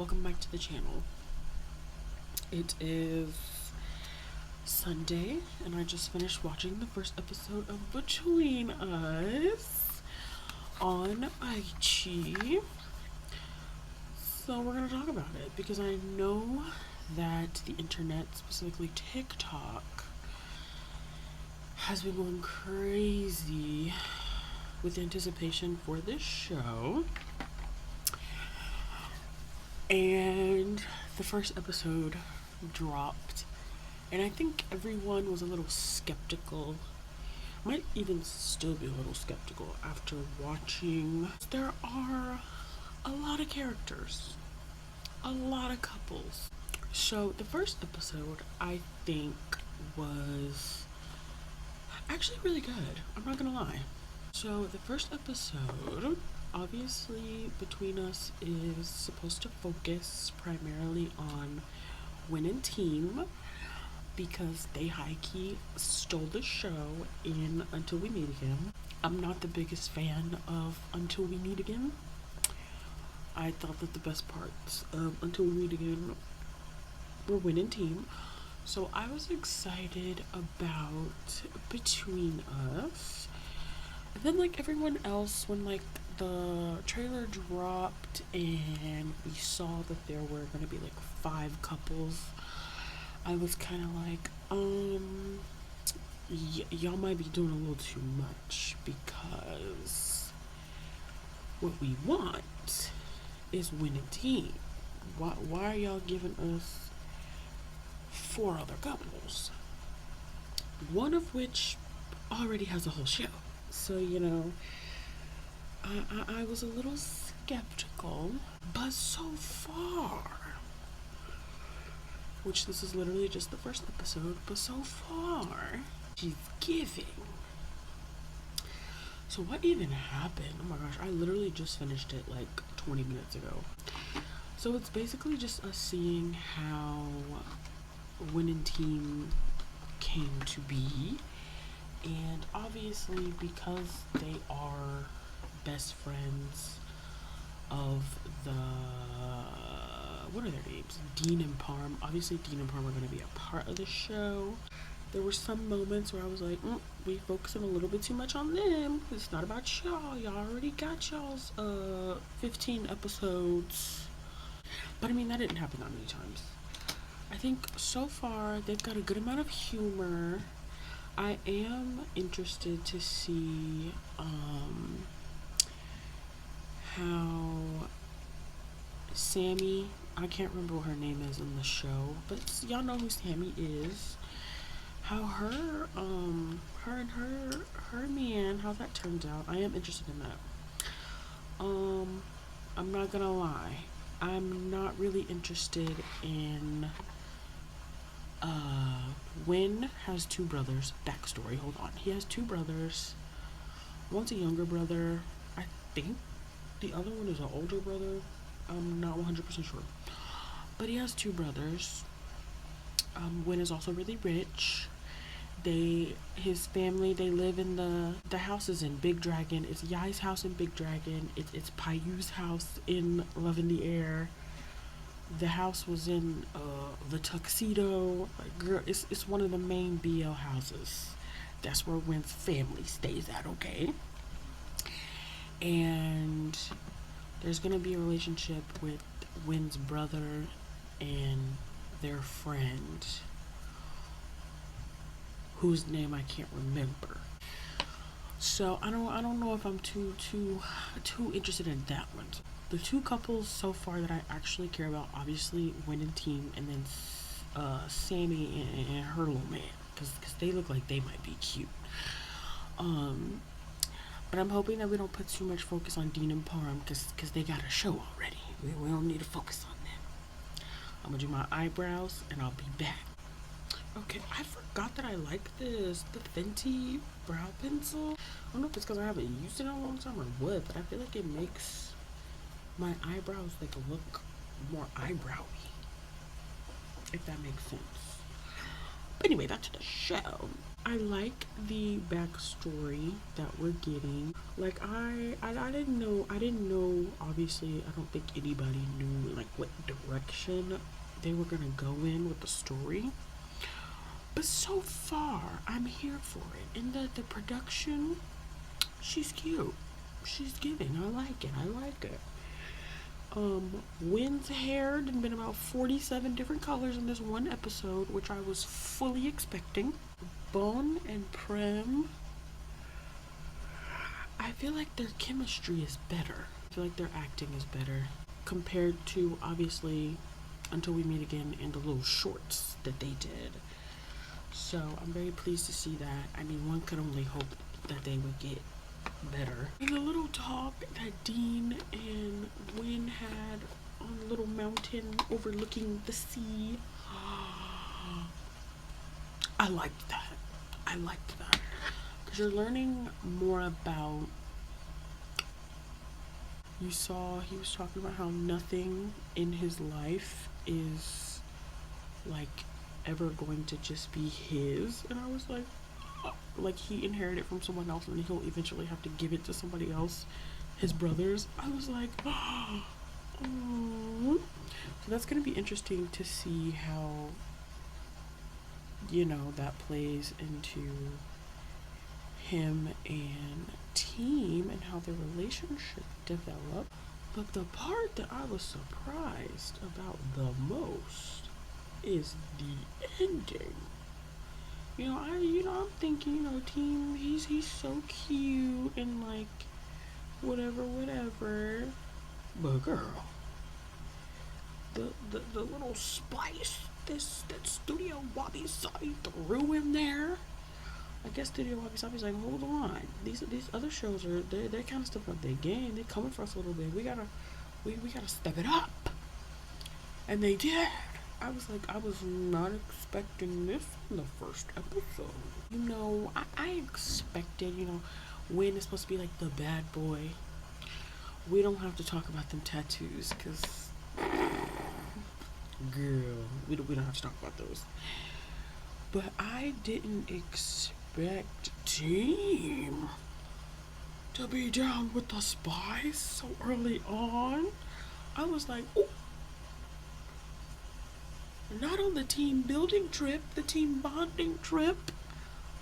welcome back to the channel. It is Sunday, and I just finished watching the first episode of Between Us on IG. So we're gonna talk about it because I know that the internet, specifically TikTok, has been going crazy with anticipation for this show. And the first episode dropped, and I think everyone was a little skeptical. Might even still be a little skeptical after watching. There are a lot of characters, a lot of couples. So the first episode, I think, was actually really good. I'm not gonna lie. So the first episode, obviously, Between Us is supposed to focus primarily on Win and Team because they high-key stole the show in Until We Meet Again. I'm not the biggest fan of Until We Meet Again. I thought that the best parts of Until We Meet Again were Win and Team. So I was excited about Between Us. And then, like everyone else, when like the trailer dropped and we saw that there were gonna be like 5 couples, I was kind of like, y'all might be doing a little too much, because what we want is Win and Team. Why are y'all giving us 4 other couples, one of which already has a whole show? So, you know, I was a little skeptical, but so far, which this is literally just the first episode, but so far, she's giving. So what even happened? Oh my gosh, I literally just finished it like 20 minutes ago. So it's basically just us seeing how Win and Team came to be. And obviously, because they are best friends of the, what are their names? Dean and Parm. Obviously, Dean and Parm are going to be a part of the show. There were some moments where I was like, we focusing a little bit too much on them. It's not about y'all. Y'all already got y'all's 15 episodes. But I mean, that didn't happen that many times. I think so far they've got a good amount of humor. I am interested to see how Sammy, I can't remember what her name is in the show, but y'all know who Sammy is. How her and her man, how that turns out. I am interested in that. I'm not gonna lie, I'm not really interested in Win has 2 brothers. Backstory, hold on. He has 2 brothers. One's a younger brother. I think the other one is an older brother. I'm not 100% sure. But he has 2 brothers. Win is also really rich. His family, they live in the house is in Big Dragon. It's Yai's house in Big Dragon. It's Payu's house in Love in the Air. The house was in the Tuxedo. Like, girl, it's one of the main BL houses. That's where Win's family stays at, okay? And there's gonna be a relationship with Win's brother and their friend, whose name I can't remember. So I don't know if I'm too interested in that one. The 2 couples so far that I actually care about, obviously Win and Team, and then Sammy and her little man, because they look like they might be cute. But I'm hoping that we don't put too much focus on Dean and Parm, because they got a show already. We don't need to focus on them. I'm gonna do my eyebrows and I'll be back. Okay, I forgot that I like the Fenty brow pencil. I don't know if it's because I haven't used it in a long time or what, but I feel like it makes my eyebrows like look more eyebrowy, if that makes sense. But anyway, back to the show. I like the backstory that we're getting. Like I didn't know obviously I don't think anybody knew like what direction they were gonna go in with the story. But so far I'm here for it. And the production, she's cute. She's giving. I like it. I like it. Wynn's hair had been about 47 different colors in this one episode, which I was fully expecting. Bone and Prem, I feel like their chemistry is better. I feel like their acting is better compared to obviously Until We Meet Again and the little shorts that they did. So I'm very pleased to see that. I mean, one could only hope that they would get better. And the little talk that Dean and Wynn had on the little mountain overlooking the sea, I liked that. I liked that. Because you're learning more about. You saw he was talking about how nothing in his life is like ever going to just be his. And I was like he inherited from someone else and he'll eventually have to give it to somebody else, his brothers. I was like, oh. So that's going to be interesting to see how, that plays into him and Team and how their relationship developed. But the part that I was surprised about the most is the ending. I'm thinking, Team, he's so cute and like whatever. But girl, the little spice that Studio Wabi Sabi threw in there. I guess Studio Wabi Sabi's like, hold on, these other shows are they're kind of stepping up their game. They're coming for us a little bit. We gotta step it up, and they did. I was not expecting this in the first episode. I expected, Wynn is supposed to be like the bad boy. We don't have to talk about them tattoos, cause girl, we don't have to talk about those. But I didn't expect Team to be down with the spies so early on. I was like, oh. Not on the team building trip, the team bonding trip.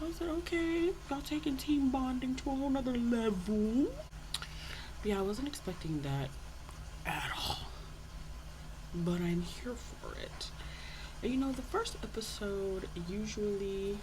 I said, okay, y'all taking team bonding to a whole nother level. But yeah, I wasn't expecting that at all. But I'm here for it. And the first episode usually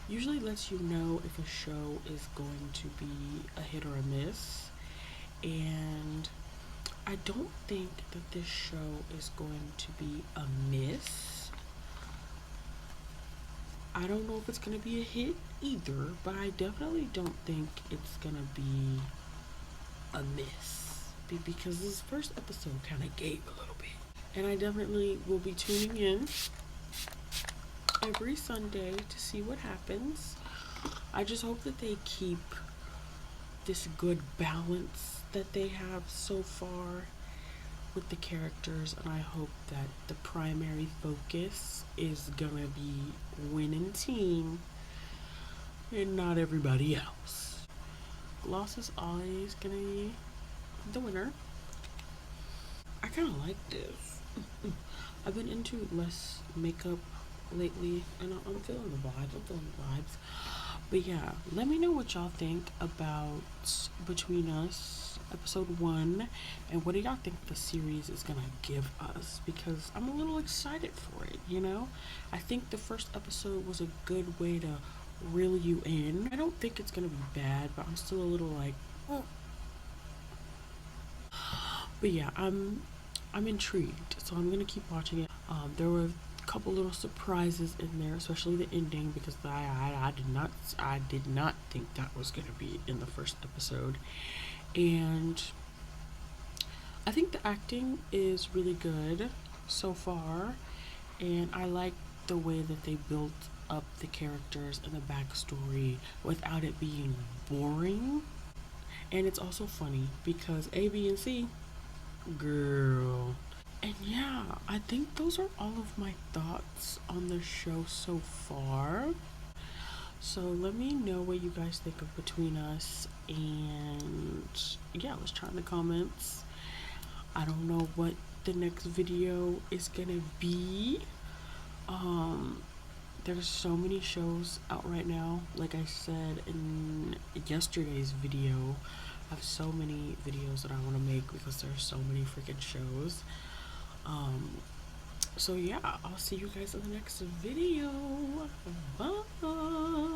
lets you know if a show is going to be a hit or a miss. And I don't think that this show is going to be a miss. I don't know if it's going to be a hit either, but I definitely don't think it's going to be a miss. Because this first episode kind of gave a little bit. And I definitely will be tuning in every Sunday to see what happens. I just hope that they keep this good balance that they have so far with the characters, and I hope that the primary focus is gonna be winning Team and not everybody else. Gloss is always gonna be the winner. I kind of like this. I've been into less makeup lately, and I'm feeling the vibes. But yeah, let me know what y'all think about Between Us episode 1, and what do y'all think the series is gonna give us, because I'm a little excited for it. I think the first episode was a good way to reel you in. I don't think it's gonna be bad, but I'm still a little like, oh. But yeah, I'm intrigued, so I'm gonna keep watching it. There were a couple little surprises in there, especially the ending, because I did not think that was gonna be in the first episode. And I think the acting is really good so far, and I like the way that they built up the characters and the backstory without it being boring. And it's also funny because A, B, and C, girl, And yeah, I think those are all of my thoughts on the show so far. So let me know what you guys think of Between Us. And yeah, let's try in the comments. I don't know what the next video is gonna be. Um, there's so many shows out right now. Like I said in yesterday's video, I have so many videos that I want to make because there's so many freaking shows. Um, so yeah, I'll see you guys in the next video. Bye.